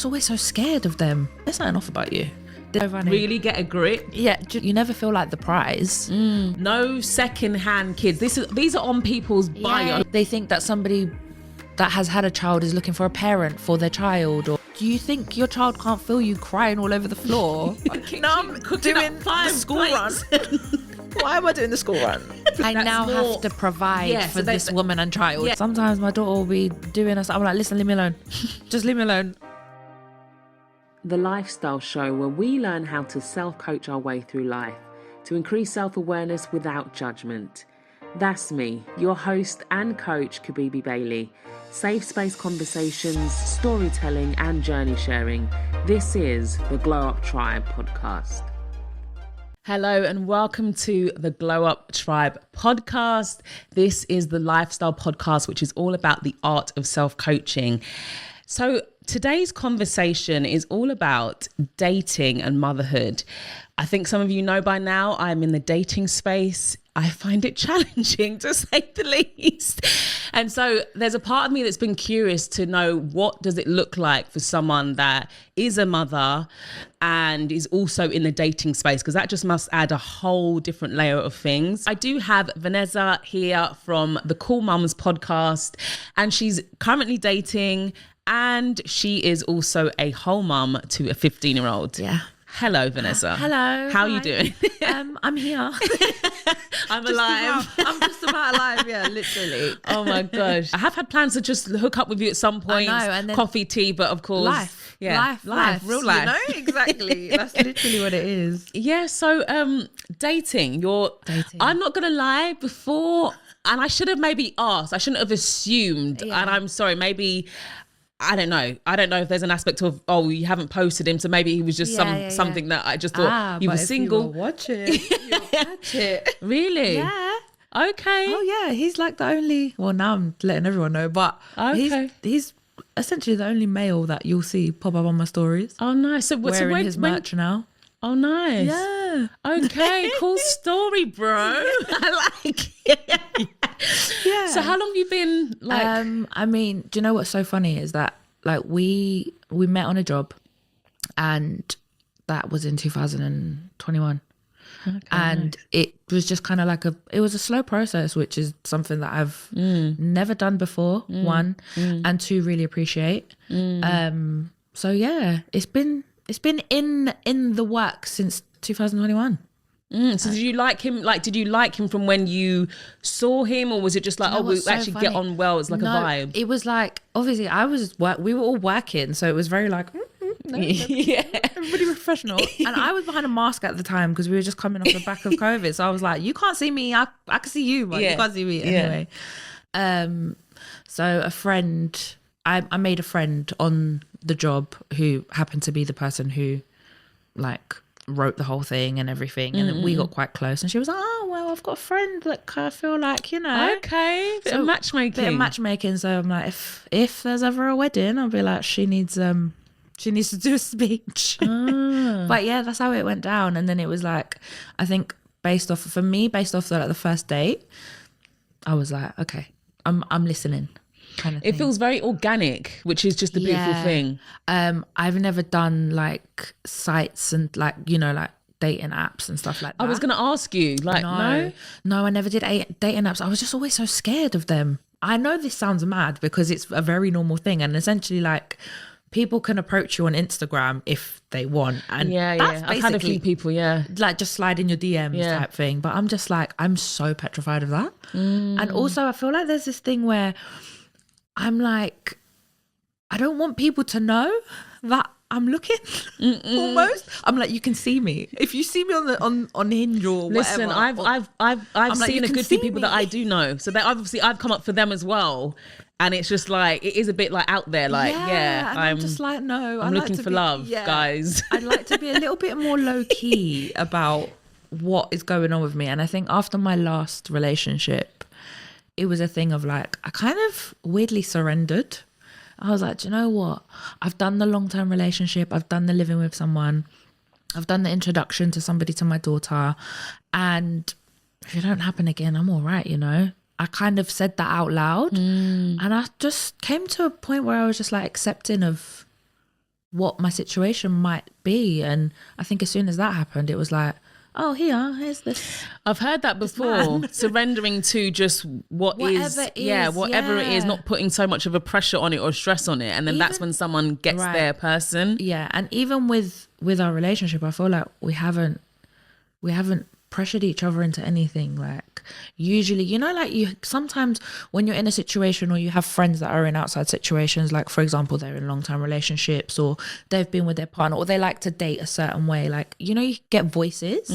just always so scared of them. There's something off about you. Really get a grip. Yeah, you never feel like the prize. No second-hand kids. These are on people's bio. They think that somebody that has had a child is looking for a parent for their child. Or do you think your child can't feel you crying all over the floor? No, I'm cooking doing up 5 the school plates. run. Why am I doing the school run? I now have to provide for this woman and child. Yeah. Sometimes my daughter will be doing us. I'm like, listen, leave me alone. Just leave me alone. The lifestyle show where we learn how to self-coach our way through life to increase self-awareness without judgment. That's me, your host and coach, Kibibe Bailey. Safe space conversations, storytelling and journey sharing. This is the Glow Up Tribe podcast. Hello and welcome to the Glow Up Tribe podcast. This is the lifestyle podcast, which is all about the art of self-coaching. So today's conversation is all about dating and motherhood. I think some of you know by now I'm in the dating space. I find it challenging, to say the least. And so there's a part of me that's been curious to know, what does it look like for someone that is a mother and is also in the dating space? Because that just must add a whole different layer of things. I do have Vaneza here from the Cool Mums podcast, and she's currently dating, and she is also a whole mum to a 15-year-old. Yeah. Hello, Vaneza. Hello. How are you doing? I'm here. I'm alive. I'm just about alive, yeah, literally. Oh my gosh. I have had plans to just hook up with you at some point. I know, and then coffee, tea, but of course. Life. Real life. You know, exactly. That's literally what it is. Yeah, so dating. I'm not going to lie, before, and I should have maybe asked, I shouldn't have assumed, and I'm sorry, maybe... I don't know if there's an aspect of, you haven't posted him, so maybe he was just something that I just thought you were single. If you watch it, you'll catch it. Really? Yeah. Okay. Oh yeah, he's like the only. Well, now I'm letting everyone know, but he's essentially the only male that you'll see pop up on my stories. Oh nice. So wearing his merch now. Oh nice. Yeah. Okay. Cool story, bro. I like it. Yeah. So how long have you been like? I mean, do you know what's so funny is that like we met on a job, and that was in 2021. Okay, and nice. It was just kind of like it was a slow process, which is something that I've never done before, one, and two, really appreciate. So yeah, it's been in the work since 2021. So did you like him? Like, did you like him from when you saw him, or was it just like, we actually get on well? It's like a vibe. It was like, obviously we were all working, so it was very like, yeah, everybody professional. And I was behind a mask at the time because we were just coming off the back of COVID. So I was like, you can't see me, I can see you, but you can't see me anyway. So a friend, I made a friend on the job who happened to be the person who like wrote the whole thing and everything, and then we got quite close, and she was like, oh well, I've got a friend that I feel like, you know, okay, bit of matchmaking. So I'm like, if there's ever a wedding, I'll be like, she needs to do a speech. But yeah, that's how it went down. And then it was like, I think based off the first date, I was like, okay, I'm listening. Kind of thing. It feels very organic, which is just a beautiful thing. I've never done like sites and like, you know, like dating apps and stuff like that. I was going to ask you, like, no, I never did dating apps. I was just always so scared of them. I know this sounds mad because it's a very normal thing, and essentially like people can approach you on Instagram if they want, and that's I've had a few people, like just slide in your DMs type thing. But I'm just like, I'm so petrified of that. And also I feel like there's this thing where I'm like, I don't want people to know that I'm looking. Almost, I'm like, you can see me if you see me on Hinge or whatever. Listen, I've seen a good few people that I do know, so that obviously I've come up for them as well, and it's just like, it is a bit like out there, like and I'm just like, no, I'm looking for love, guys. I'd like to be a little bit more low key about what is going on with me, and I think after my last relationship, it was a thing of like, I kind of weirdly surrendered. I was like, do you know what? I've done the long-term relationship. I've done the living with someone. I've done the introduction to somebody to my daughter. And if it don't happen again, I'm all right, you know? I kind of said that out loud. And I just came to a point where I was just like accepting of what my situation might be. And I think as soon as that happened, it was like, oh, here's this. I've heard that before. Surrendering to just whatever it is, not putting so much of a pressure on it or stress on it. And then that's when someone gets their person. Yeah. And even with our relationship, I feel like we haven't pressured each other into anything. Like, usually, you know, like, you sometimes when you're in a situation, or you have friends that are in outside situations, like, for example, they're in long-term relationships, or they've been with their partner, or they like to date a certain way, like, you know, you get voices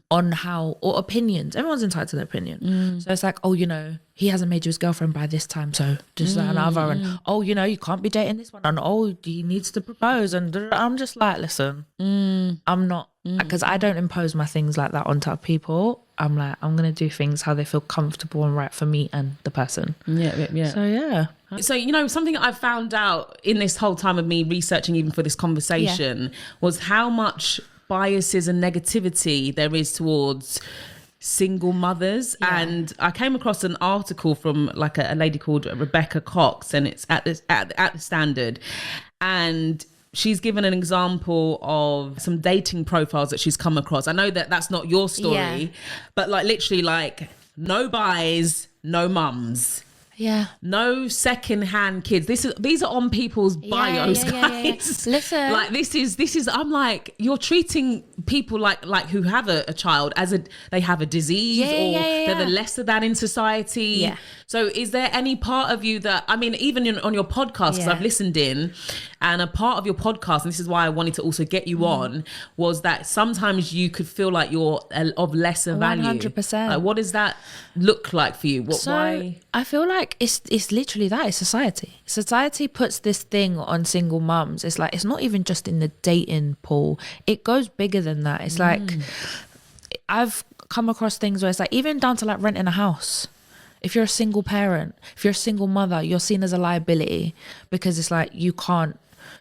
on how, or opinions. Everyone's entitled to their opinion. So it's like, oh, you know, he hasn't made you his girlfriend by this time, so just another. And oh, you know, you can't be dating this one, and oh, he needs to propose. And I'm just like, listen, I'm not, because I don't impose my things like that onto people. I'm like, I'm gonna do things how they feel comfortable and right for me and the person. So you know, something I've found out in this whole time of me researching, even for this conversation, was how much biases and negativity there is towards single mothers. And I came across an article from like a lady called Rebecca Cox, and it's at the Standard, and she's given an example of some dating profiles that she's come across. I know that that's not your story, but like, literally, like, no buys, no mums. Yeah. No second-hand kids. These are on people's bios, guys. Listen. Like, this is I'm like, you're treating people like who have a child as they have a disease, they're the lesser than in society. Yeah. So is there any part of you that, I mean, even on your podcast, because I've listened in, and a part of your podcast, and this is why I wanted to also get you on, was that sometimes you could feel like you're of lesser value. 100%. Like, what does that look like for you? Why? I feel like it's literally that. It's society. Society puts this thing on single mums. It's like, it's not even just in the dating pool. It goes bigger than that. It's like, I've come across things where it's like, even down to like renting a house. If you're a single parent, if you're a single mother, you're seen as a liability, because it's like, you can't,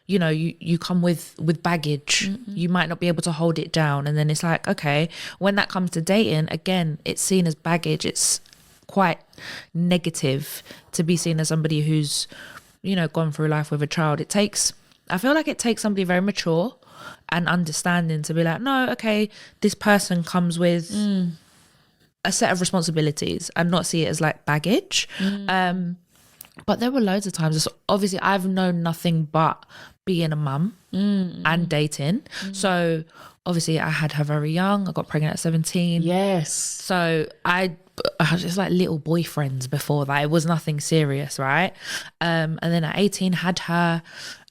you know, you come with baggage. You might not be able to hold it down. And then it's like, okay, when that comes to dating, again, it's seen as baggage. It's quite negative to be seen as somebody who's, you know, gone through life with a child. I feel like it takes somebody very mature and understanding to be like, no, okay, this person comes with a set of responsibilities, and not see it as like baggage. But there were loads of times, obviously I've known nothing but being a mum and dating. So obviously I had her very young. I got pregnant at 17. Yes. So I was just like little boyfriends before that. It was nothing serious, right? And then at 18 had her.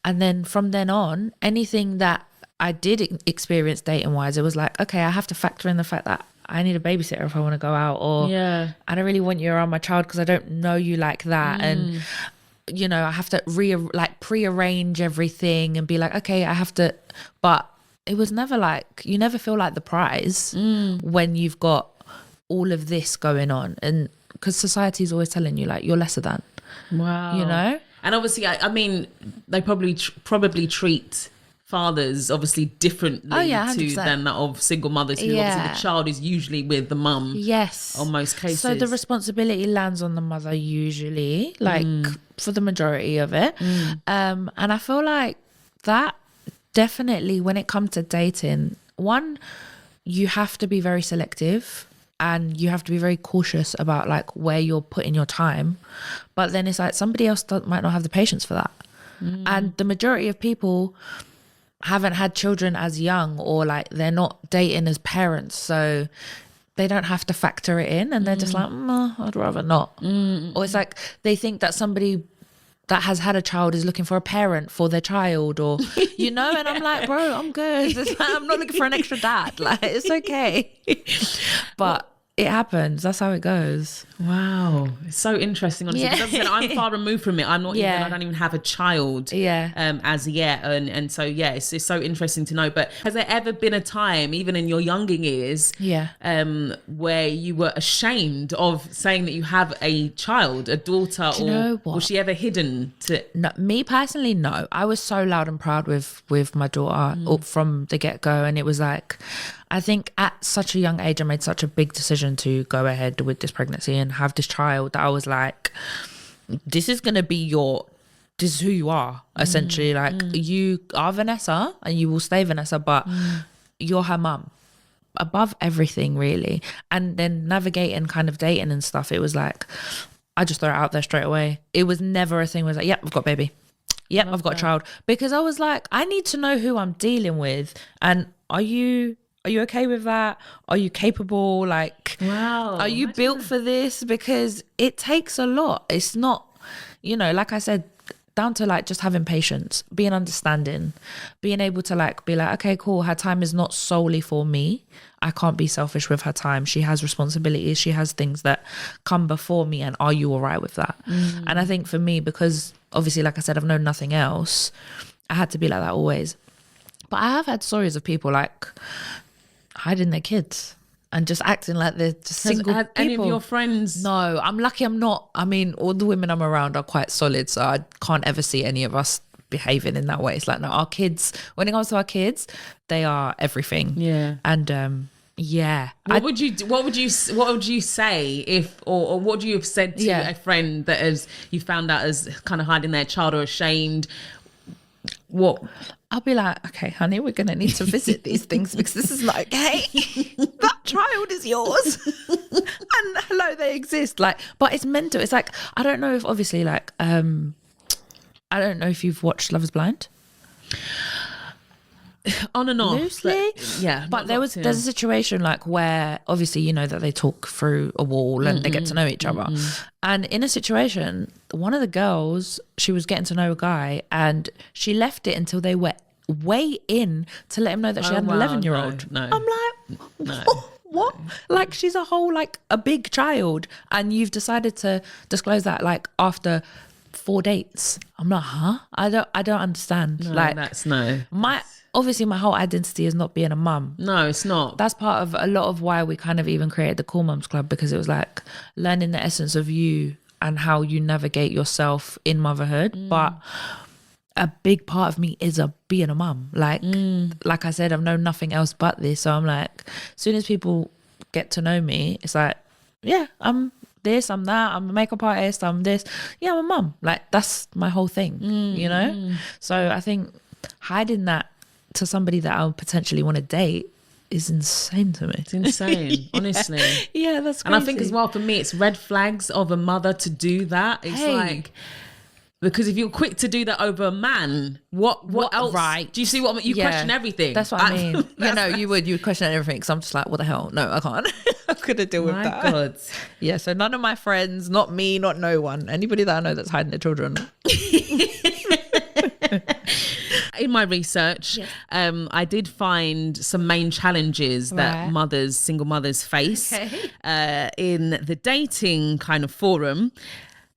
And then from then on, anything that I did experience dating wise, it was like, okay, I have to factor in the fact that I need a babysitter if I want to go out, or I don't really want you around my child because I don't know you like that. And, you know, I have to prearrange everything and be like, okay, I have to, but it was never like, you never feel like the prize when you've got all of this going on. And because society's always telling you like, you're lesser than. Wow. You know? And obviously, I mean, they probably treat fathers obviously differently than that of single mothers, who obviously the child is usually with the mum. Yes. On most cases. So the responsibility lands on the mother usually, like for the majority of it. And I feel like that definitely, when it comes to dating, one, you have to be very selective. And you have to be very cautious about like where you're putting your time. But then it's like, somebody else might not have the patience for that. And the majority of people haven't had children as young, or like they're not dating as parents, so they don't have to factor it in, and they're just like, I'd rather not. Or it's like they think that somebody that has had a child is looking for a parent for their child, or you know. And I'm like, bro, I'm good. It's like, I'm not looking for an extra dad, like it's okay. But it happens. That's how it goes. Wow. It's so interesting, honestly. Because I'm far removed from it. I'm not even, I don't even have a child as yet. And so, it's so interesting to know. But has there ever been a time, even in your younger years, where you were ashamed of saying that you have a child, a daughter, Do you know what? Was she ever hidden to? No, me personally, no. I was so loud and proud with my daughter from the get-go. And it was like, I think at such a young age, I made such a big decision to go ahead with this pregnancy and have this child, that I was like, this is going to be your this is who you are, essentially. Like, you are Vanessa and you will stay Vanessa, but you're her mum above everything, really. And then navigating kind of dating and stuff, it was like, I just throw it out there straight away. It was never a thing where I was like, yep, I've got a baby. Yep, I've got a child. Because I was like, I need to know who I'm dealing with. And are you okay with that? Are you capable? Like, wow, are you built for this? Because it takes a lot. It's not, like I said, down to like just having patience, being understanding, being able to like be like, okay, cool, her time is not solely for me. I can't be selfish with her time. She has responsibilities. She has things that come before me. And are you all right with that? And I think for me, because obviously, like I said, I've known nothing else, I had to be like that always. But I have had stories of people like hiding their kids and just acting like they're just single people. Any of your friends? No, I'm lucky I'm not. I mean, all the women I'm around are quite solid, so I can't ever see any of us behaving in that way. It's like, no, our kids, when it comes to our kids, they are everything. Yeah. And yeah. What would you say if, or what would you have said to a friend that you found out as kind of hiding their child or ashamed? What? I'll be like, okay, honey, we're going to need to visit these things because this is not okay. That child is yours. And hello, they exist. Like, but it's mental. It's like, I don't know if obviously like, I don't know if you've watched Love is Blind. On and off. Loosely. But there's a situation like where obviously that they talk through a wall and they get to know each other. And in a situation, one of the girls, she was getting to know a guy and she left it until they were way in to let him know that she had an 11-year-old. No. I'm like, what? Like, she's a whole, like, a big child and you've decided to disclose that like after 4 dates. I'm like, huh? I don't understand. No, like, that's no. Obviously my whole identity is not being a mum. No, it's not. That's part of a lot of why we kind of even created the Cool Mums Club, because it was like learning the essence of you and how you navigate yourself in motherhood. But a big part of me is being a mum. Like I said, I've known nothing else but this. So I'm like, as soon as people get to know me, it's like, yeah, I'm this, I'm that, I'm a makeup artist, I'm this. Yeah, I'm a mum. Like, that's my whole thing, So I think hiding that to somebody that I'll potentially want to date is insane to me. It's insane, honestly. Yeah, that's crazy. And I think as well, for me, it's red flags of a mother to do that. It's like, because if you're quick to do that over a man, what else? Right. Do you see what I mean? You question everything. That's what I mean. You would question everything, because I'm just like, what the hell? No, I can't. I couldn't deal with that. My God. Yeah, so none of my friends, not me, not no one, anybody that I know that's hiding their children. In my research, I did find some main challenges that single mothers face in the dating kind of forum.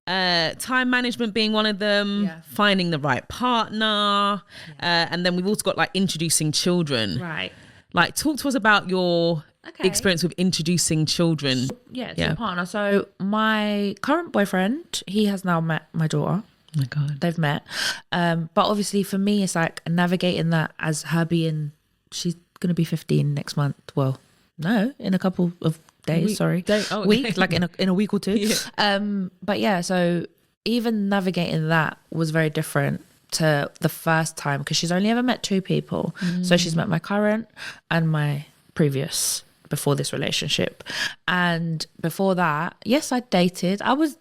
Time management being one of them, finding the right partner, and then we've also got like introducing children. Right. Like, talk to us about your experience with introducing children. Yeah, to a partner. So my current boyfriend, he has now met my daughter. Oh my God. They've met. But obviously for me, it's like navigating that as her being, she's going to be 15 next month. Well, no, in a couple of days, week, like in a week or two. Yeah. But yeah, so even navigating that was very different to the first time, because she's only ever met 2 people. So she's met my current and my previous before this relationship. And before that, yes, I dated. I was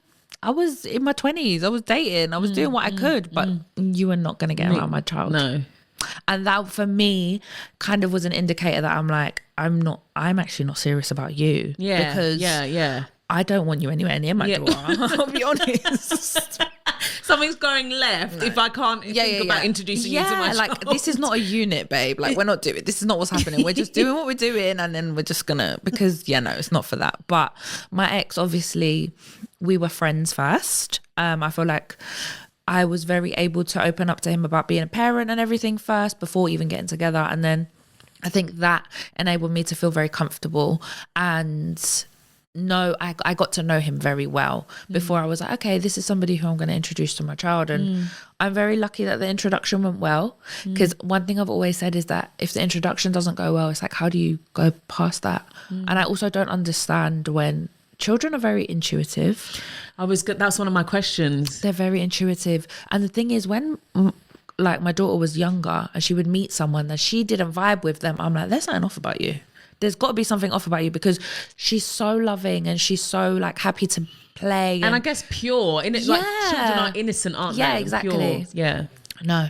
in my 20s. I was dating. I was doing what I could, but you were not going to get around my child. No. And that for me kind of was an indicator that I'm like, I'm actually not serious about you. Yeah. Because I don't want you anywhere near my daughter. I'll be honest. Something's going left if I can't think about introducing you to my child. This is not a unit, babe. Like, we're not doing, this is not what's happening. We're just doing what we're doing, and then we're just gonna, because no, it's not for that. But my ex, obviously, we were friends first. I feel like I was very able to open up to him about being a parent and everything first before even getting together. And then I think that enabled me to feel very comfortable. And I got to know him very well before I was like, okay, this is somebody who I'm going to introduce to my child. And I'm very lucky that the introduction went well, because one thing I've always said is that if the introduction doesn't go well, it's like, how do you go past that? And I also don't understand when children are very intuitive. That's one of my questions. They're very intuitive. And the thing is, when like my daughter was younger and she would meet someone that she didn't vibe with them, I'm like, there's something off about you. There's got to be something off about you, because she's so loving and she's so like happy to play. And I guess pure. Like children are innocent, aren't they? Yeah, exactly. Pure. Yeah. No.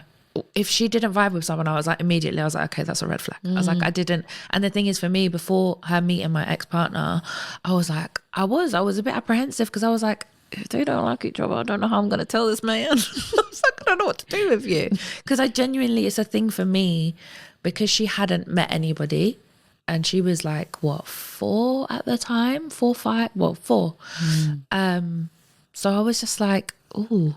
If she didn't vibe with someone, I was like, okay, that's a red flag. I was like, I didn't. And the thing is, for me, before her meeting my ex-partner, I was like, I was a bit apprehensive, because I was like, if they don't like each other, I don't know how I'm going to tell this man. I was like, I don't know what to do with you. Because I genuinely, it's a thing for me, because she hadn't met anybody. And she was like, 4 at the time? 4, 5? Well, 4. So I was just like, ooh,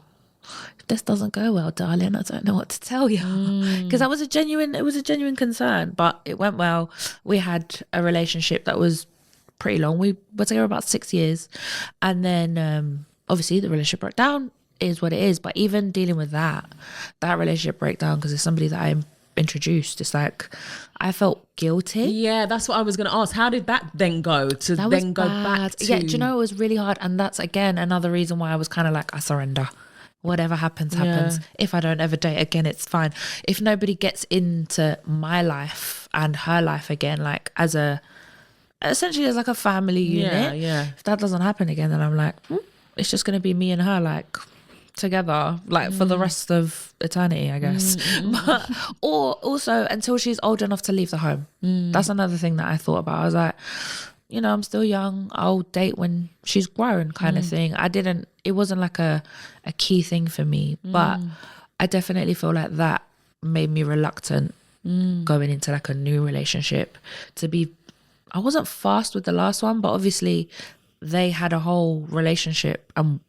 if this doesn't go well, darling, I don't know what to tell you. Because it was a genuine concern, but it went well. We had a relationship that was pretty long. We were together about 6 years. And then obviously the relationship broke down, is what it is. But even dealing with that relationship breakdown, because it's somebody that I'm introduced, it's like I felt guilty. Yeah, that's what I was going to ask. How did that then go to that then go back to... Yeah, do you know, it was really hard. And that's again another reason why I was kind of like, I surrender. Whatever happens. If I don't ever date again, it's fine. If nobody gets into my life and her life again, like essentially as like a family unit, if that doesn't happen again, then I'm like, it's just going to be me and her like together, like for the rest of eternity, I guess. But, or also until she's old enough to leave the home. That's another thing that I thought about. I was like, you know, I'm still young, I'll date when she's grown, kind of thing. It wasn't like a key thing for me, but I definitely feel like that made me reluctant going into like a new relationship. I wasn't fast with the last one, but obviously they had a whole relationship and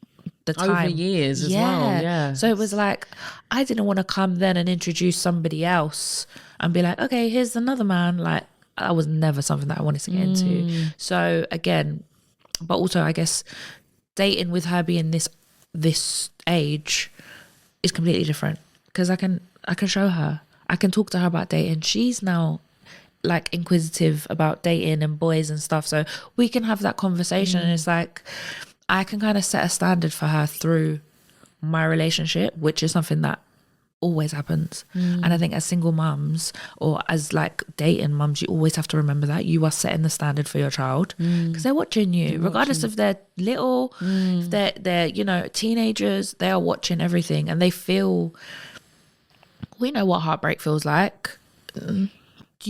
the time over years as well. Yeah. So it was like, I didn't want to come then and introduce somebody else and be like, okay, here's another man. Like, that was never something that I wanted to get into. So again, but also I guess dating with her being this age is completely different, because I can show her, I can talk to her about dating. She's now like inquisitive about dating and boys and stuff, so we can have that conversation. And it's like I can kind of set a standard for her through my relationship, which is something that always happens. And I think as single mums or as like dating mums, you always have to remember that you are setting the standard for your child, because they're watching you, regardless if they're little, if they're you know, teenagers, they are watching everything, and we know what heartbreak feels like. Do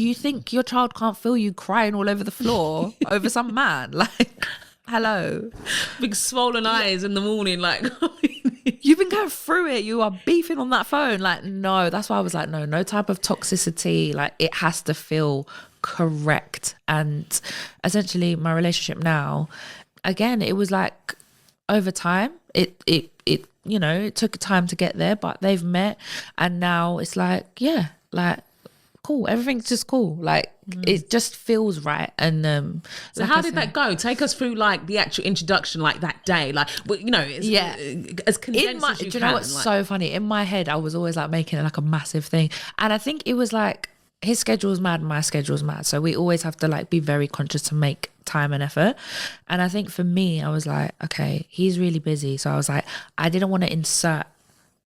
you think your child can't feel you crying all over the floor over some man? Like, hello, big swollen eyes in the morning, like you've been going through it, you are beefing on that phone. Like, no, that's why I was like, no type of toxicity. Like, it has to feel correct. And essentially my relationship now, again, it was like over time, it you know, it took time to get there, but they've met, and now it's like, yeah, like cool, everything's just cool, like it just feels right. And so like, how did that go? Take us through like the actual introduction, like that day, like, you know, as condensed as you can. Do you know what's so funny? In my head, I was always like making it like a massive thing, and I think it was like his schedule's mad, my schedule's mad, so we always have to like be very conscious to make time and effort. And I think for me, I was like, okay, he's really busy, so I was like, I didn't want to insert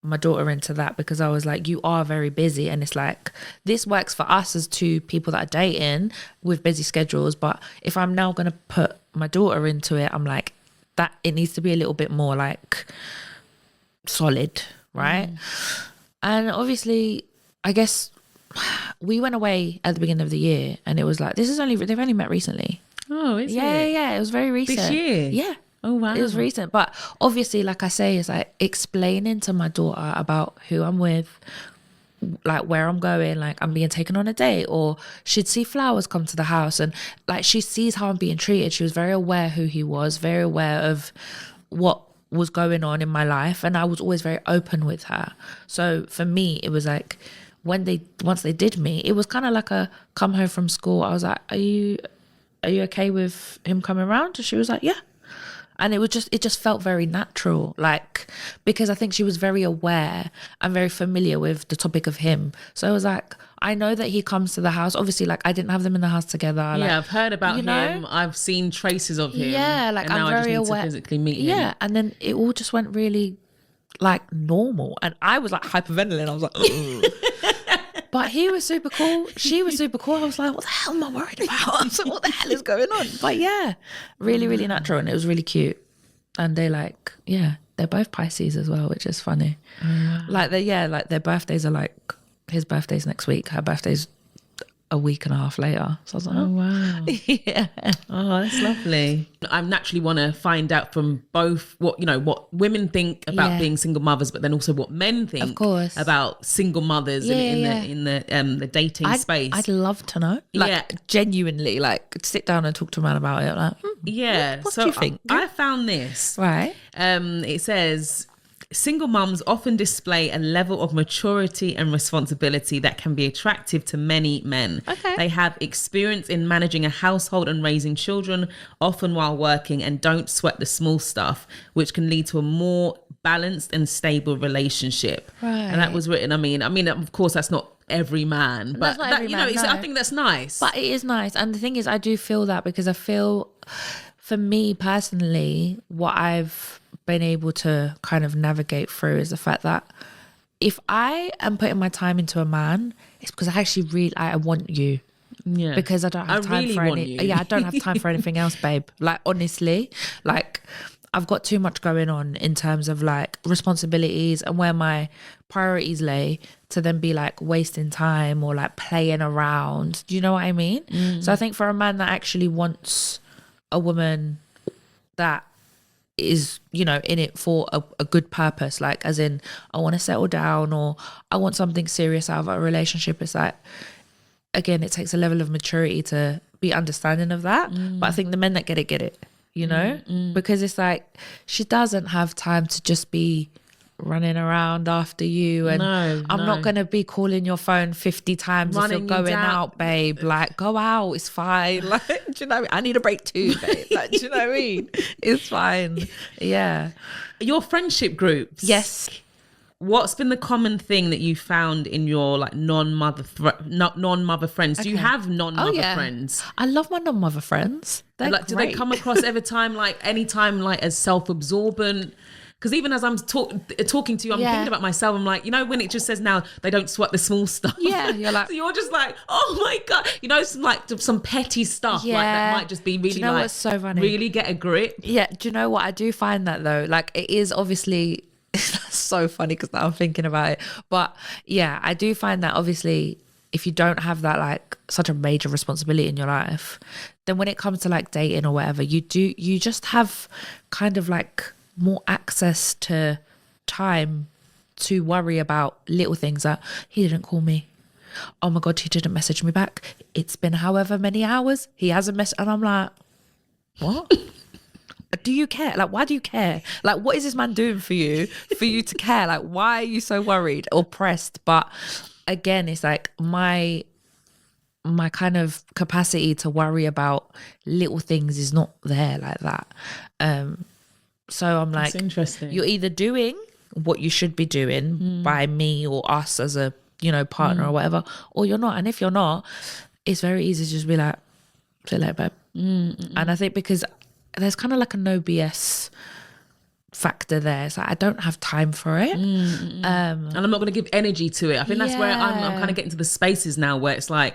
my daughter into that, because I was like, you are very busy, and it's like, this works for us as two people that are dating with busy schedules, but if I'm now going to put my daughter into it, I'm like, that it needs to be a little bit more like solid, right? And obviously, I guess we went away at the beginning of the year, and it was like, they've only met recently. Oh, is it? Yeah, it was very recent. This year? Yeah. Oh, wow. It was recent. But obviously, like I say, it's like explaining to my daughter about who I'm with, like where I'm going, like I'm being taken on a date, or she'd see flowers come to the house, and like she sees how I'm being treated. She was very aware who he was, very aware of what was going on in my life, and I was always very open with her. So for me, it was like, once they did meet, it was kind of like a come home from school. I was like, are you okay with him coming around? And she was like, yeah. And it just felt very natural, like, because I think she was very aware and very familiar with the topic of him. So I was like, I know that he comes to the house. Obviously, like, I didn't have them in the house together. Yeah, like, I've heard about him. know? I've seen traces of him. Yeah, like, and now I'm very I just need aware. to physically meet him. Yeah, and then it all just went really, like, normal. And I was, like, hyperventilating. I was like, ugh. But he was super cool. She was super cool. I was like, what the hell am I worried about? I was like, what the hell is going on? But yeah, really, really natural. And it was really cute. And they like, yeah, they're both Pisces as well, which is funny. Like their birthdays are like, his birthday's next week, her birthday's a week and a half later. So I was like, Oh, wow. yeah. Oh, that's lovely. I naturally want to find out from both what women think about being single mothers, but then also what men think, of course, about single mothers in the dating space. I'd love to know. Like, genuinely, like, sit down and talk to a man about it. Like, what do you think? I found this. Right. It says, single mums often display a level of maturity and responsibility that can be attractive to many men. Okay. They have experience in managing a household and raising children, often while working, and don't sweat the small stuff, which can lead to a more balanced and stable relationship. Right. And that was written, I mean, of course, that's not every man, but I think that's nice. But it is nice. And the thing is, I do feel that, because I feel, for me personally, what I've been able to kind of navigate through is the fact that if I am putting my time into a man, it's because I actually really, I want you. Yeah. Because I don't have time for I don't have time for anything else, babe. Like, honestly, like, I've got too much going on in terms of like responsibilities and where my priorities lay, to then be like wasting time or like playing around. Do you know what I mean? So I think for a man that actually wants a woman that is, in it for a good purpose, like, as in, I want to settle down, or I want something serious out of a relationship, it's like, again, it takes a level of maturity to be understanding of that. But I think the men that get it, because it's like, she doesn't have time to just be running around after you, and I'm not going to be calling your phone 50 times if you're going out, babe. Like, go out, it's fine. Like, do you know what I mean? I need a break too, babe. Like, do you know what I mean? It's fine. Yeah. Your friendship groups. Yes. What's been the common thing that you found in your like non-mother friends? Do you have non-mother friends? I love my non-mother friends. They're like, do they come across any time like as self-absorbent? Because even as I'm talking to you, I'm thinking about myself. I'm like, when it just says now they don't sweat the small stuff. Yeah, you're like, so you're just like, oh my God, some petty stuff like that might just be really, what's so funny? Really get a grip. Yeah, do you know what? I do find that though, like, it is obviously so funny because now I'm thinking about it. But yeah, I do find that obviously if you don't have that like such a major responsibility in your life, then when it comes to like dating or whatever, you just have kind of like more access to time to worry about little things, that he didn't call me, oh my God, he didn't message me back, it's been however many hours, he hasn't messaged, and I'm like, what? Do you care? Like, why do you care? Like, what is this man doing for you to care? Like, why are you so worried or pressed? But again, it's like my kind of capacity to worry about little things is not there like that. So I'm like, that's interesting. You're either doing what you should be doing by me or us as a, partner or whatever, or you're not. And if you're not, it's very easy to just be like, see you later, babe. And I think because there's kind of like a no BS factor there. It's like, I don't have time for it. And I'm not going to give energy to it. I think that's where I'm kind of getting to the spaces now where it's like,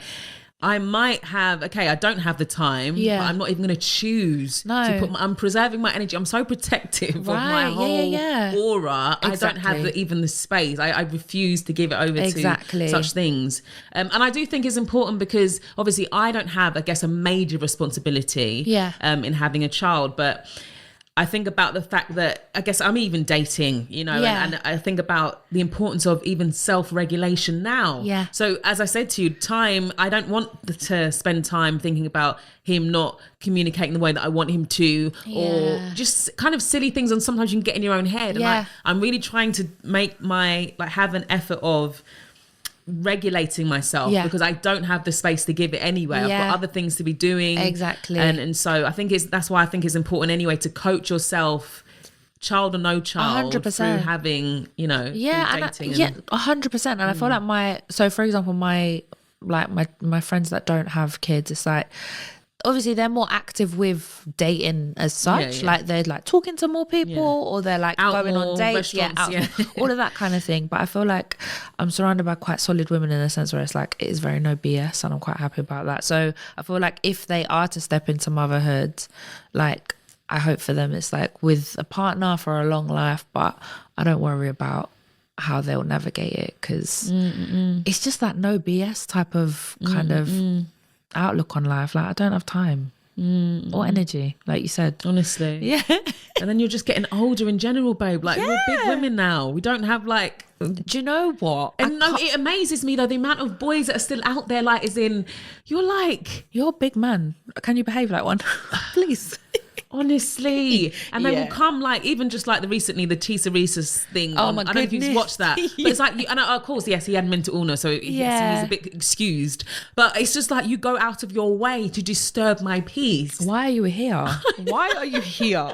I might have, I don't have the time, but I'm not even going to choose to put I'm preserving my energy. I'm so protective of my whole aura. Exactly. I don't have even the space. I refuse to give it over to such things. And I do think it's important because obviously I don't have, I guess, a major responsibility in having a child, but I think about the fact that I guess I'm even dating, and I think about the importance of even self-regulation now. Yeah. So as I said to you, time, I don't want to spend time thinking about him not communicating the way that I want him to, or just kind of silly things. And sometimes you can get in your own head. And I'm really trying to make have an effort of regulating myself because I don't have the space to give it anyway. I've got other things to be doing. Exactly. And so I think that's why I think it's important anyway to coach yourself, child or no child, 100%. through having, you know, dating. 100%. And I feel like so for example, my friends that don't have kids, it's like, obviously they're more active with dating as such. Like they're like talking to more people or they're like out going on dates, all of that kind of thing. But I feel like I'm surrounded by quite solid women in a sense where it's like, it is very no BS, and I'm quite happy about that. So I feel like if they are to step into motherhood, like I hope for them it's like with a partner for a long life, but I don't worry about how they'll navigate it, because it's just that no BS type of kind of outlook on life. Like I don't have time or energy, like you said, honestly. And then you're just getting older in general, babe. Like we're big women now, we don't have like, do you know what, and no, it amazes me though, the amount of boys that are still out there, like, as in, you're a big man, can you behave like one? Please. Honestly. And they will come, like, even just like the Tisa Reese's thing. Oh my I don't know if you've watched that. But it's like, and of course, yes, he had mental illness, so yes, he's a bit excused. But it's just like, you go out of your way to disturb my peace. Why are you here? Why are you here?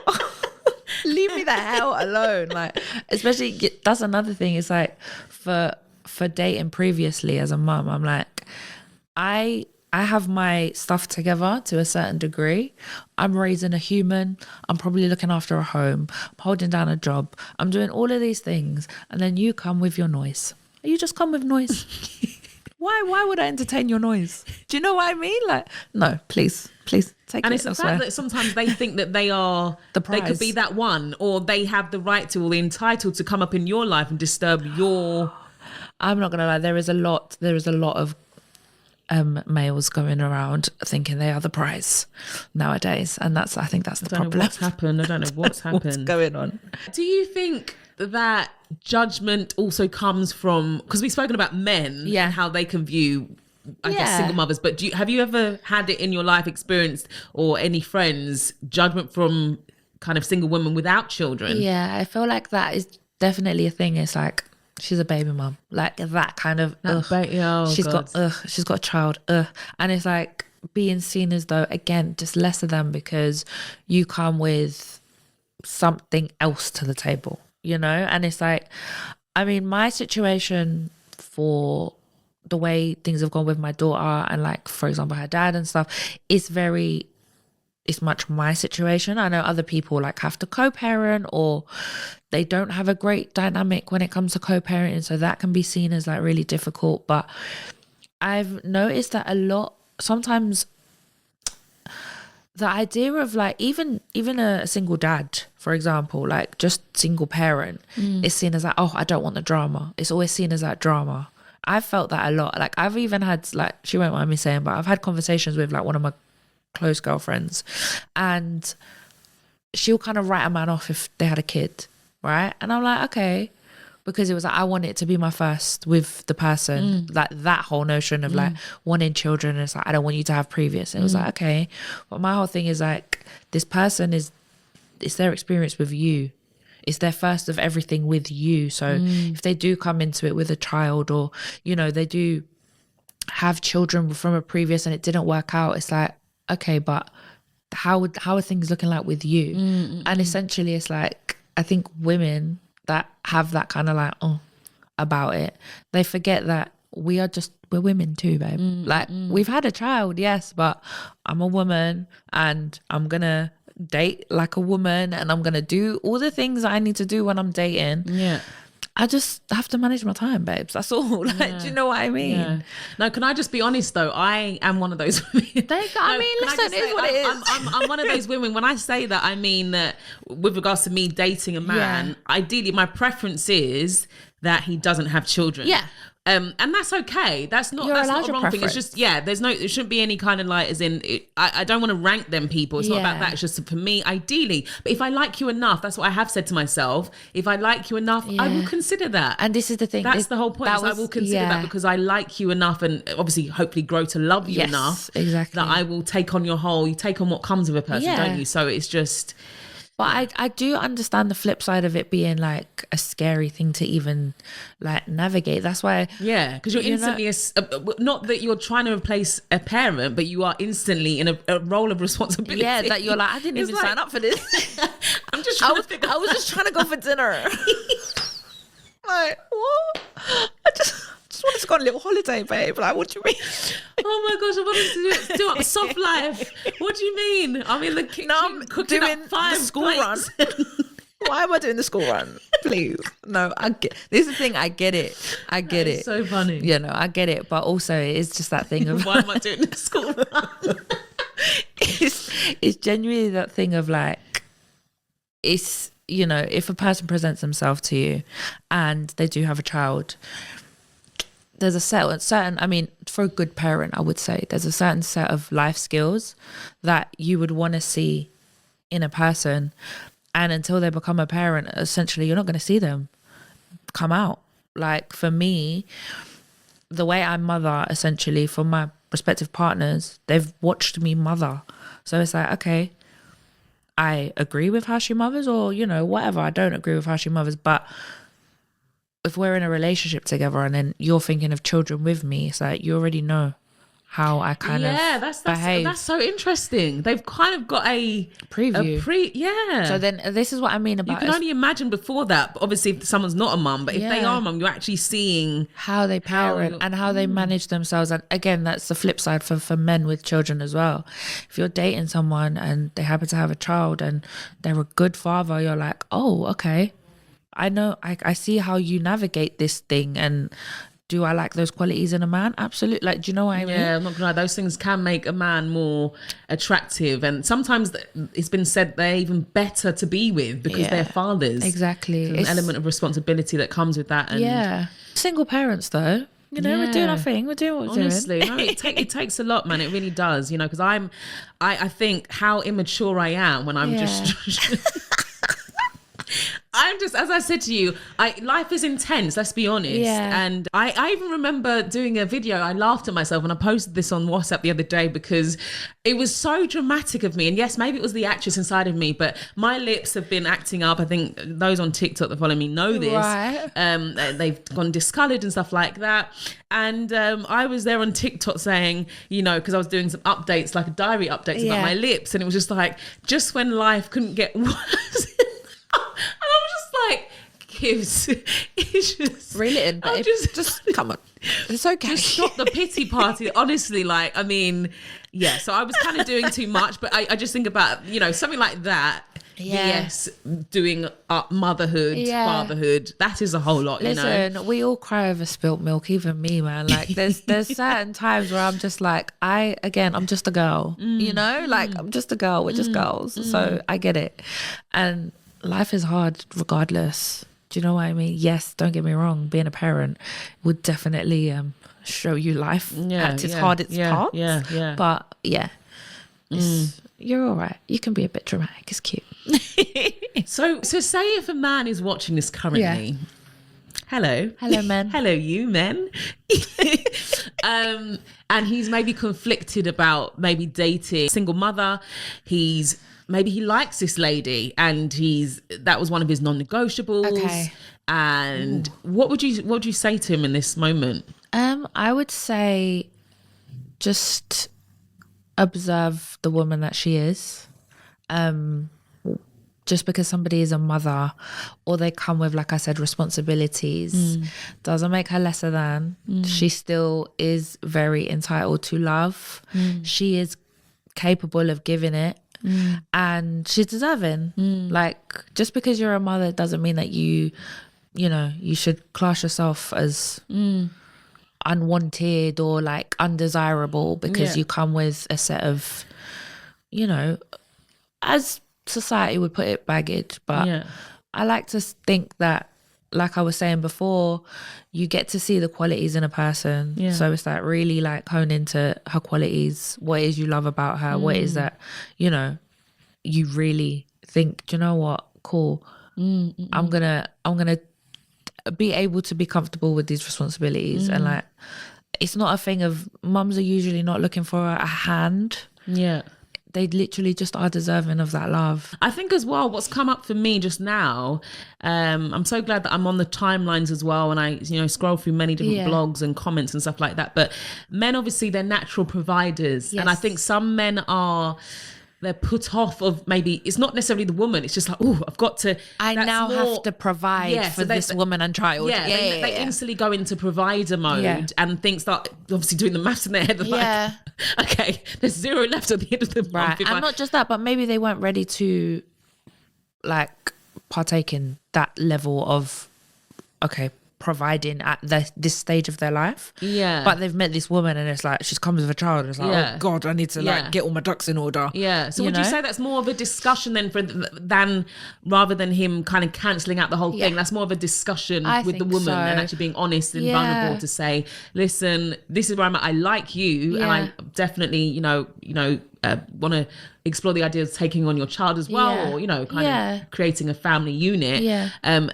Leave me the hell alone. Like, especially, that's another thing. It's like, for dating previously as a mum, I'm like, I have my stuff together to a certain degree. I'm raising a human. I'm probably looking after a home. I'm holding down a job. I'm doing all of these things. And then you come with your noise. You just come with noise. Why would I entertain your noise? Do you know what I mean? Like, no, please take it. And it's the fact that sometimes they think that they are they could be that one, or they have the right to, or they're entitled to come up in your life and disturb your... I'm not gonna lie, there is a lot of males going around thinking they are the prize nowadays, and I think that's the problem. I don't know what's happened. What's going on? Do you think that judgment also comes from, because we've spoken about men and how they can view, I guess, single mothers, but have you ever had it in your life, experienced, or any friends, judgment from kind of single women without children? Yeah, I feel like that is definitely a thing. It's like, she's a baby mum, like that kind of she's got a child, and it's like being seen as though, again, just less of them because you come with something else to the table, you know. And it's like, I mean, my situation, for the way things have gone with my daughter and, like, for example, her dad and stuff, it's much my situation. I know other people like have to co-parent, or they don't have a great dynamic when it comes to co-parenting, so that can be seen as like really difficult. But I've noticed that a lot, sometimes the idea of like even a single dad, for example, like just single parent, is seen as like, oh, I don't want the drama. It's always seen as that drama. I've felt that a lot. Like I've even had, like, she won't mind me saying, but I've had conversations with like one of my close girlfriends, and she'll kind of write a man off if they had a kid, right? And I'm like, okay, because it was like, I want it to be my first with the person, like that whole notion of like wanting children, and it's like, I don't want you to have previous. And it was like, okay, but my whole thing is like, this person it's their experience with you, it's their first of everything with you. So if they do come into it with a child, or, you know, they do have children from a previous and it didn't work out, it's like, okay, but how are things looking like with you? And essentially it's like, I think women that have that kind of like about it, they forget that we're women too, babe. Like, we've had a child, yes, but I'm a woman and I'm gonna date like a woman, and I'm gonna do all the things that I need to do when I'm dating. I just have to manage my time, babes. That's all. Like, do you know what I mean? Yeah. No, can I just be honest though? I am one of those women. I mean, listen, it is what it is. I'm one of those women. When I say that, I mean that with regards to me dating a man, ideally my preference is that he doesn't have children. Yeah. And that's okay. That's not a wrong thing. It's just, it shouldn't be any kind of like, as in, I don't want to rank them people. It's not about that. It's just, for me, ideally. But if I like you enough, that's what I have said to myself. If I like you enough, I will consider that. And this is the thing. That's the whole point. I will consider that because I like you enough, and obviously, hopefully grow to love you enough. Exactly. That I will take on you take on what comes with a person, don't you? So it's just... But I do understand the flip side of it being like a scary thing to even like navigate. That's why. Yeah, because you're instantly, not that you're trying to replace a parent, but you are instantly in a role of responsibility. Yeah, that you're like, I didn't even sign up for this. I'm just I was just trying to go for dinner. Like, what? I just wanted to go on a little holiday, babe. Like, what do you mean? Oh my gosh, I wanted to do up soft life. What do you mean? I'm in the kitchen cooking doing up 5 the school plates. run. Why am I doing the school run? Please. No, this is the thing. I get it. I get it. So funny. You know, I get it. But also it is just that thing of why am I doing the school run? it's genuinely that thing of like, it's, you know, if a person presents themselves to you and they do have a child, there's a certain, I mean, for a good parent, I would say there's a certain set of life skills that you would want to see in a person. And until they become a parent, essentially, you're not going to see them come out. Like for me, the way I mother, essentially, for my prospective partners, they've watched me mother. So it's like, okay, I agree with how she mothers, or, you know, whatever. I don't agree with how she mothers. But if we're in a relationship together and then you're thinking of children with me, it's like you already know how I kind of behave. That's so interesting. They've kind of got a preview. Yeah. So then this is what I mean about, you can only imagine before that, but obviously if someone's not a mum, but if they are a mum, you're actually seeing how they parent and how they manage themselves. And again, that's the flip side for men with children as well. If you're dating someone and they happen to have a child and they're a good father, you're like, oh, okay, I know, I see how you navigate this thing. And do I like those qualities in a man? Absolutely. Like, do you know what I mean? Yeah, I'm not gonna lie, those things can make a man more attractive, and sometimes it's been said they're even better to be with because they're fathers. Exactly. There's an element of responsibility that comes with that. And single parents though, you know, we're doing our thing, we're doing what we're honestly, doing. No, it takes a lot, man. It really does, you know, because I think how immature I am when I'm I'm just, as I said to you, life is intense, let's be honest. Yeah. And I even remember doing a video, I laughed at myself and I posted this on WhatsApp the other day because it was so dramatic of me. And yes, maybe it was the actress inside of me, but my lips have been acting up. I think those on TikTok that follow me know this. Right. They've gone discoloured and stuff like that. And I was there on TikTok saying, you know, because I was doing some updates, like diary updates about my lips. And it was just like, just when life couldn't get worse. And I was just like, Kibs, it's just... Reel it in, babe. Just come on. It's okay. Just stop the pity party. Honestly, like, I mean, yeah. So I was kind of doing too much, but I just think about, you know, something like that. Yes, doing motherhood, fatherhood, that is a whole lot. Listen, you know, we all cry over spilt milk, even me, man. Like there's certain times where I'm just like, I'm just a girl, you know, like I'm just a girl, we're just girls. So I get it. And life is hard regardless. Do you know what I mean? Yes, don't get me wrong, being a parent would definitely show you life at its hardest parts. Yeah. But you're all right. You can be a bit dramatic. It's cute. So say if a man is watching this currently, hello men, hello you men, and he's maybe conflicted about maybe dating single mother. Maybe he likes this lady and that was one of his non-negotiables. Okay. And what would you say to him in this moment? I would say just observe the woman that she is. Just because somebody is a mother or they come with, like I said, responsibilities doesn't make her lesser than. She still is very entitled to love. She is capable of giving it. And she's deserving. Like, just because you're a mother doesn't mean that you should class yourself as unwanted or like undesirable because you come with a set of, you know, as society would put it, baggage. But I like to think that, like I was saying before, you get to see the qualities in a person. So it's like really like hone into her qualities, what it is you love about her, what it is that, you know, you really think, do you know what, cool, I'm gonna be able to be comfortable with these responsibilities. And like, it's not a thing of, mums are usually not looking for a hand. they literally just are deserving of that love. I think as well, what's come up for me just now, I'm so glad that I'm on the timelines as well, and I, scroll through many different blogs and comments and stuff like that. But men, obviously, they're natural providers. Yes. And I think some men they're put off of, maybe it's not necessarily the woman, it's just like, oh, I've got to, I now have to provide for this woman and child. They instantly go into provider mode and think, start obviously doing the maths in their head, like, okay, there's zero left at the end of the month. And not just that, but maybe they weren't ready to like partake in that level of providing at this stage of their life. But they've met this woman and it's like she comes with a child and it's like, oh God, I need to like get all my ducks in order. So would you say that's more of a discussion then rather than him kind of cancelling out the whole thing? That's more of a discking with the woman and actually being honest and vulnerable to say, listen, this is where I'm at. I like you and I definitely, want to explore the idea of taking on your child as well, or, kind of creating a family unit. Kind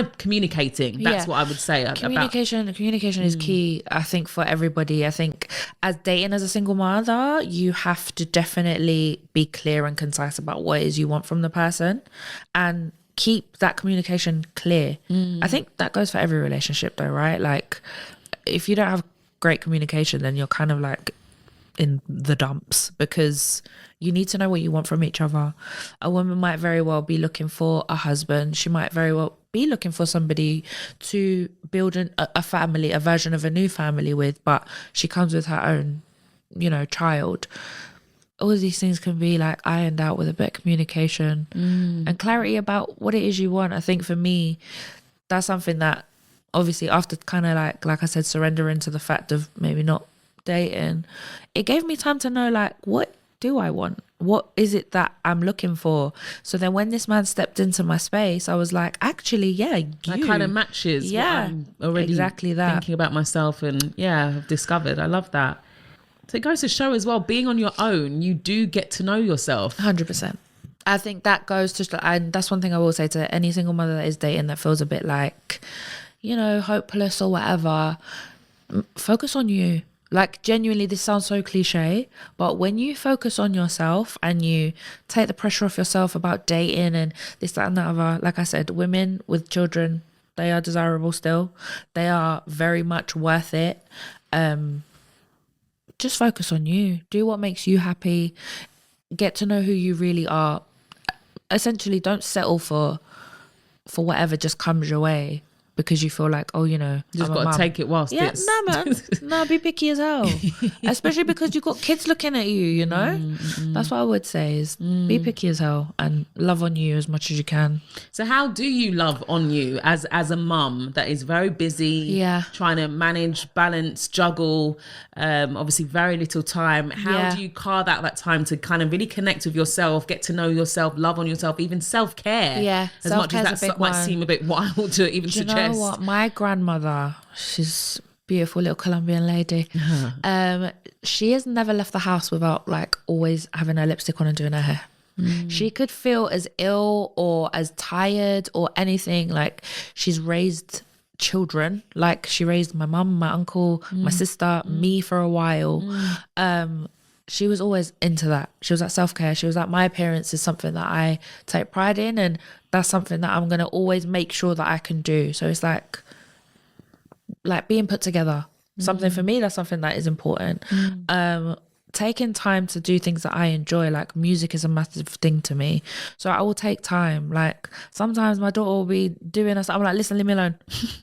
of communicating. That's what I would say. Communication is key, I think, for everybody. I think as dating as a single mother, you have to definitely be clear and concise about what it is you want from the person and keep that communication clear. I think that goes for every relationship though, right? Like if you don't have great communication, then you're kind of like in the dumps, because you need to know what you want from each other. A woman might very well be looking for a husband. She might very well be looking for somebody to build a family, a version of a new family with, but she comes with her own, child. All of these things can be like ironed out with a bit of communication and clarity about what it is you want. I think for me, that's something that obviously after kind of like I said, surrendering to the fact of maybe not dating, it gave me time to know like, what do I want? What is it that I'm looking for? So then when this man stepped into my space, I was like, actually, that kind of matches what I'm already exactly thinking about myself and I've discovered. I love that. So it goes to show as well, being on your own, you do get to know yourself. 100%. I think that goes to, and that's one thing I will say to any single mother that is dating that feels a bit like, hopeless or whatever. Focus on you. Like genuinely, this sounds so cliche, but when you focus on yourself and you take the pressure off yourself about dating and this, that and that other, like I said, women with children, they are desirable still. They are very much worth it. Just focus on you. Do what makes you happy. Get to know who you really are. Essentially, don't settle for whatever just comes your way, because you feel like, just got to take it whilst it's... No, man. No, be picky as hell. Especially because you've got kids looking at you, That's what I would say is be picky as hell and love on you as much as you can. So how do you love on you as a mum that is very busy, trying to manage, balance, juggle, obviously very little time? How do you carve out that time to kind of really connect with yourself, get to know yourself, love on yourself, even self-care? As much as that might seem a bit wild to even suggest. You know what? My grandmother, she's a beautiful little Colombian lady. She has never left the house without like always having her lipstick on and doing her hair. She could feel as ill or as tired or anything. Like she's raised children. Like she raised my mum, my uncle, my sister, me for a while. She was always into that. She was like self-care. She was like, my appearance is something that I take pride in, and that's something that I'm going to always make sure that I can do. So it's like being put together. Something for me, that's something that is important. Taking time to do things that I enjoy, like music is a massive thing to me. So I will take time. Like sometimes my daughter will be doing us. I'm like, listen, leave me alone.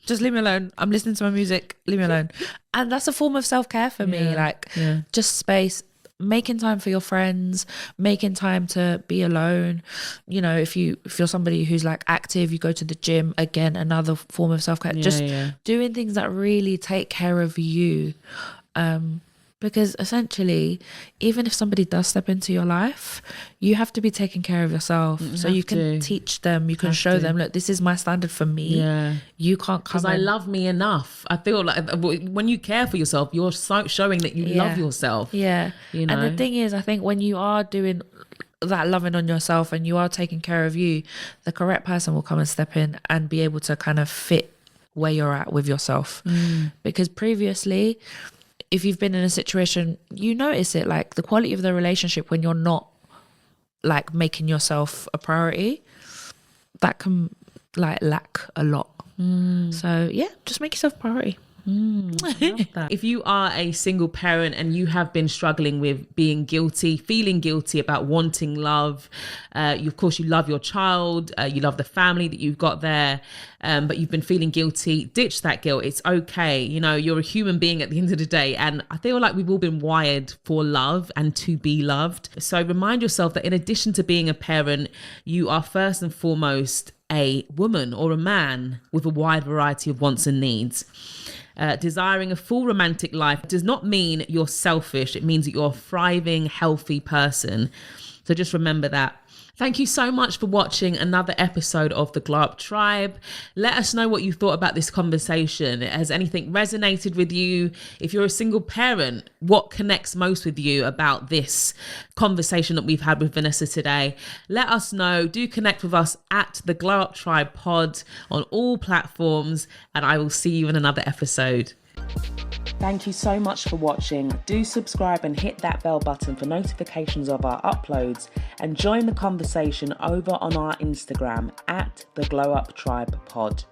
Just leave me alone. I'm listening to my music. Leave me alone. And that's a form of self-care for me. Just space. Making time for your friends, making time to be alone. If you're somebody who's like active, you go to the gym, again, another form of self-care. Doing things that really take care of you. Because essentially, even if somebody does step into your life, you have to be taking care of yourself. So you can teach them, you can show them, look, this is my standard for me. You can't come. Because I love me enough. I feel like when you care for yourself, you're showing that you love yourself. And the thing is, I think when you are doing that loving on yourself and you are taking care of you, the correct person will come and step in and be able to kind of fit where you're at with yourself. Because previously, if you've been in a situation, you notice it, like the quality of the relationship when you're not like making yourself a priority, that can like lack a lot. So yeah, just make yourself a priority. I love that. If you are a single parent and you have been struggling with being guilty, feeling guilty about wanting love, of course you love your child, you love the family that you've got there, but you've been feeling guilty, ditch that guilt. It's okay. You know, you're a human being at the end of the day, and I feel like we've all been wired for love and to be loved. So remind yourself that in addition to being a parent, you are first and foremost a woman or a man with a wide variety of wants and needs. Desiring a full romantic life does not mean you're selfish. It means that you're a thriving, healthy person. So just remember that. Thank you so much for watching another episode of the Glow Up Tribe. Let us know what you thought about this conversation. Has anything resonated with you? If you're a single parent, what connects most with you about this conversation that we've had with Vanessa today? Let us know. Do connect with us at the Glow Up Tribe Pod on all platforms, and I will see you in another episode. Thank you so much for watching. Do subscribe and hit that bell button for notifications of our uploads, and join the conversation over on our Instagram at the Glow Up Tribe Pod.